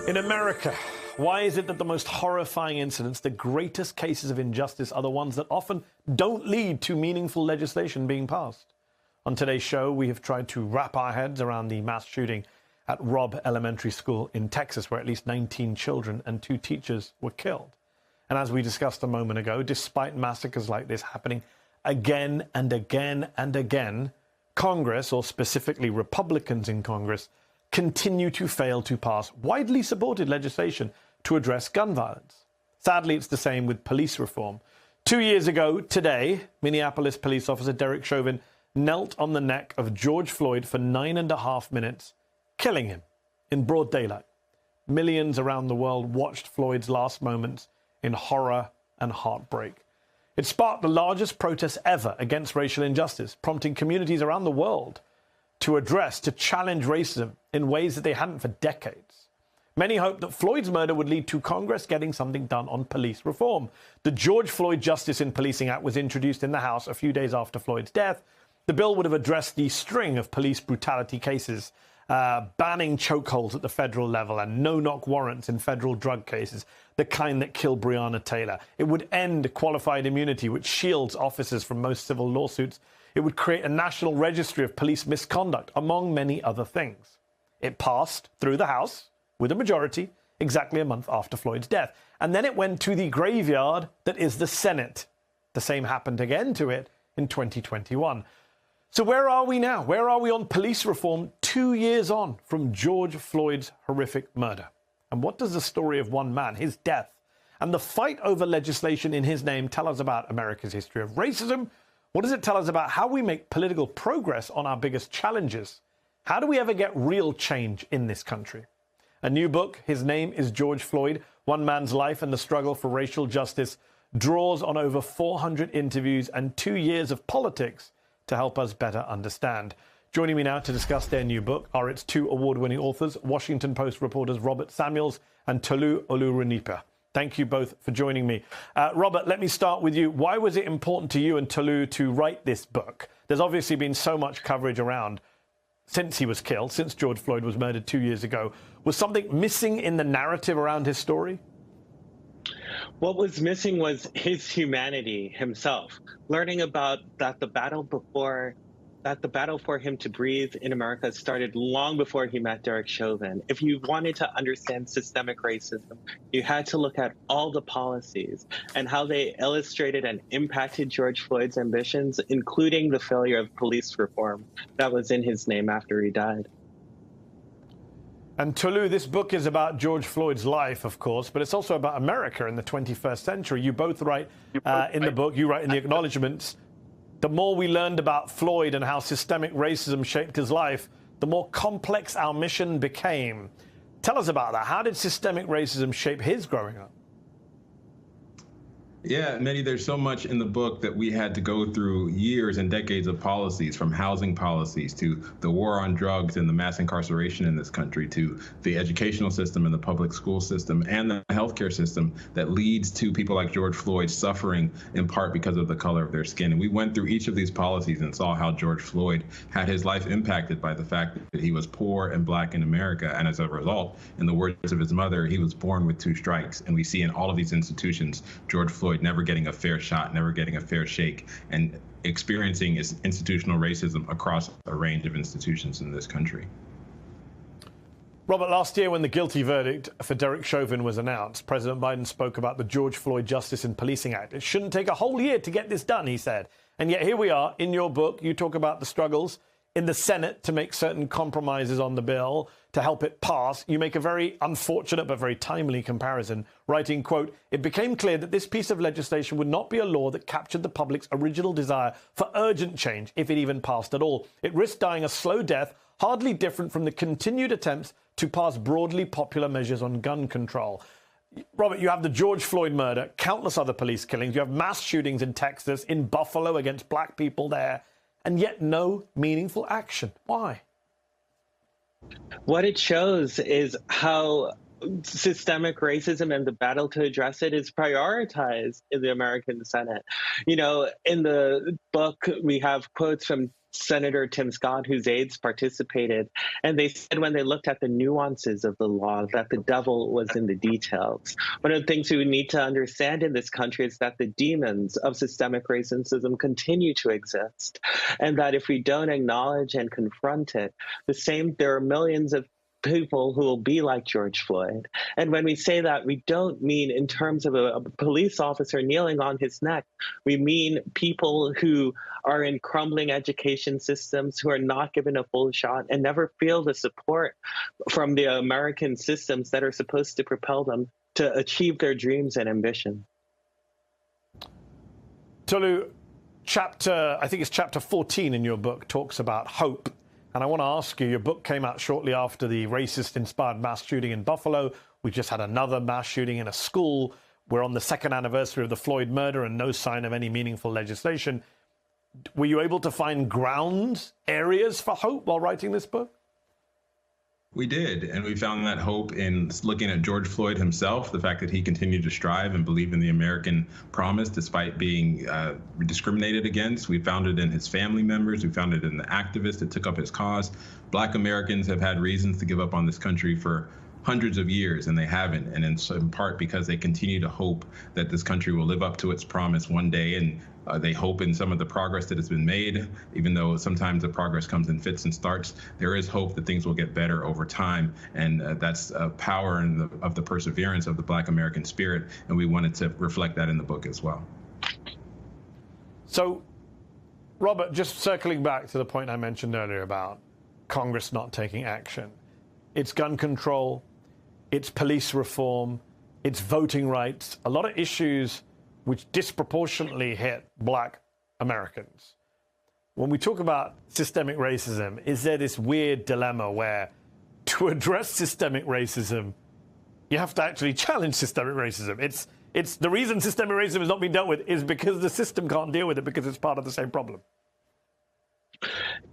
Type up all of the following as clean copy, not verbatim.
In America, why is it that the most horrifying incidents, the greatest cases of injustice, are the ones that often don't lead to meaningful legislation being passed? On today's show, we have tried to wrap our heads around the mass shooting at Robb Elementary School in Texas, where at least 19 children and 2 teachers were killed. And as we discussed a moment ago, despite massacres like this happening again and again and again, Congress, or specifically Republicans in Congress, continue to fail to pass widely supported legislation to address gun violence. Sadly, it's the same with police reform. 2 years ago today, Minneapolis police officer Derek Chauvin knelt on the neck of George Floyd for 9.5 minutes, killing him in broad daylight. Millions around the world watched Floyd's last moments in horror and heartbreak. It sparked the largest protest ever against racial injustice, prompting communities around the world to challenge racism in ways that they hadn't for decades. Many hoped that Floyd's murder would lead to Congress getting something done on police reform. The George Floyd Justice in Policing Act was introduced in the House a few days after Floyd's death. The bill would have addressed the string of police brutality cases, banning chokeholds at the federal level and no-knock warrants in federal drug cases, the kind that killed Breonna Taylor. It would end qualified immunity, which shields officers from most civil lawsuits. It would create a national registry of police misconduct, among many other things. It passed through the House with a majority exactly a month after Floyd's death. And then it went to the graveyard that is the Senate. The same happened again to it in 2021. So where are we now? Where are we on police reform 2 years on from George Floyd's horrific murder? And what does the story of one man, his death, and the fight over legislation in his name tell us about America's history of racism? What does it tell us about how we make political progress on our biggest challenges? How do we ever get real change in this country? A new book, His Name is George Floyd, One Man's Life and the Struggle for Racial Justice, draws on over 400 interviews and 2 years of politics to help us better understand. Joining me now to discuss their new book are its 2 award-winning authors, Washington Post reporters Robert Samuels and Tolu Olurunipa. Thank you both for joining me. Robert, let me start with you. Why was it important to you and Tolu to write this book? There's obviously been so much coverage around since he was killed, since George Floyd was murdered 2 years ago. Was something missing in the narrative around his story? What was missing was his humanity himself. Learning about that the battle for him to breathe in America started long before he met Derek Chauvin. If you wanted to understand systemic racism, you had to look at all the policies and how they illustrated and impacted George Floyd's ambitions, including the failure of police reform that was in his name after he died. And Tolu, this book is about George Floyd's life, of course, but it's also about America in the 21st century. You both write in the book, you write in the acknowledgements, the more we learned about Floyd and how systemic racism shaped his life, the more complex our mission became. Tell us about that. How did systemic racism shape his growing up? Yeah, Mehdi, there's so much in the book that we had to go through years and decades of policies, from housing policies to the war on drugs and the mass incarceration in this country, to the educational system and the public school system and the healthcare system that leads to people like George Floyd suffering in part because of the color of their skin. And we went through each of these policies and saw how George Floyd had his life impacted by the fact that he was poor and black in America. And as a result, in the words of his mother, he was born with 2 strikes. And we see in all of these institutions, George Floyd never getting a fair shot, never getting a fair shake, and experiencing institutional racism across a range of institutions in this country. Robert, last year when the guilty verdict for Derek Chauvin was announced, President Biden spoke about the George Floyd Justice in Policing Act. It shouldn't take a whole year to get this done, he said. And yet here we are. In your book, you talk about the struggles in the Senate to make certain compromises on the bill to help it pass. You make a very unfortunate but very timely comparison, writing, quote, "It became clear that this piece of legislation would not be a law that captured the public's original desire for urgent change, if it even passed at all. It risked dying a slow death, hardly different from the continued attempts to pass broadly popular measures on gun control." Robert, you have the George Floyd murder, countless other police killings. You have mass shootings in Texas, in Buffalo against black people there, and yet no meaningful action. Why? What it shows is how systemic racism and the battle to address it is prioritized in the American Senate. You know, in the book, we have quotes from Senator Tim Scott, whose aides participated, and they said when they looked at the nuances of the law that the devil was in the details. One of the things we need to understand in this country is that the demons of systemic racism continue to exist, and that if we don't acknowledge and confront it, there are millions of people who will be like George Floyd. And when we say that, we don't mean in terms of a police officer kneeling on his neck. We mean people who are in crumbling education systems, who are not given a full shot and never feel the support from the American systems that are supposed to propel them to achieve their dreams and ambition. Tolu, I think it's chapter 14 in your book, talks about hope. And I want to ask you, your book came out shortly after the racist-inspired mass shooting in Buffalo. We just had another mass shooting in a school. We're on the second anniversary of the Floyd murder and no sign of any meaningful legislation. Were you able to find areas for hope while writing this book? We did, and we found that hope in looking at George Floyd himself, the fact that he continued to strive and believe in the American promise despite being discriminated against. We found it in his family members. We found it in the activists that took up his cause. Black Americans have had reasons to give up on this country for hundreds of years, and they haven't, and in part because they continue to hope that this country will live up to its promise one day, and they hope in some of the progress that has been made, even though sometimes the progress comes in fits and starts. There is hope that things will get better over time, and that's power of the perseverance of the Black American spirit, and we wanted to reflect that in the book as well. So, Robert, just circling back to the point I mentioned earlier about Congress not taking action. It's gun control, it's police reform, it's voting rights, a lot of issues which disproportionately hit Black Americans. When we talk about systemic racism, is there this weird dilemma where to address systemic racism, you have to actually challenge systemic racism? It's the reason systemic racism is not being dealt with is because the system can't deal with it because it's part of the same problem.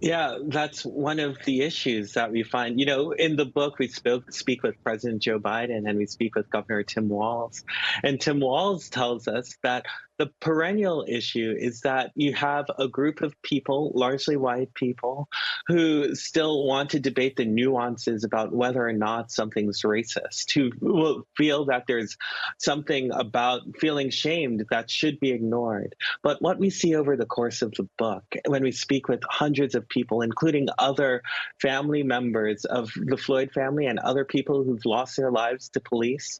Yeah, that's one of the issues that we find. You know, in the book, we speak with President Joe Biden and we speak with Governor Tim Walz. And Tim Walz tells us that the perennial issue is that you have a group of people, largely white people, who still want to debate the nuances about whether or not something's racist, who will feel that there's something about feeling shamed that should be ignored. But what we see over the course of the book, when we speak with hundreds of people, including other family members of the Floyd family and other people who've lost their lives to police,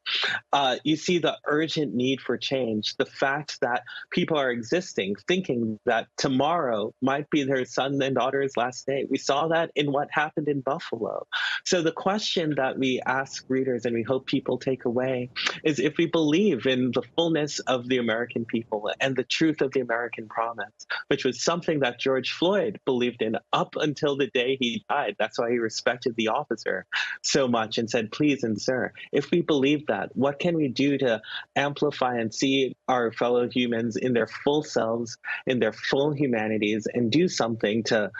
you see the urgent need for change, the fact that people are existing, thinking that tomorrow might be their son and daughter's last day. We saw that in what happened in Buffalo. So the question that we ask readers and we hope people take away is if we believe in the fullness of the American people and the truth of the American promise, which was something that George Floyd believed in up until the day he died. That's why he respected the officer so much and said, please and sir, if we believe that, what can we do to amplify and see our fellow humans in their full selves, in their full humanities, and do something to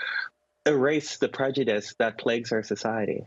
erase the prejudice that plagues our society?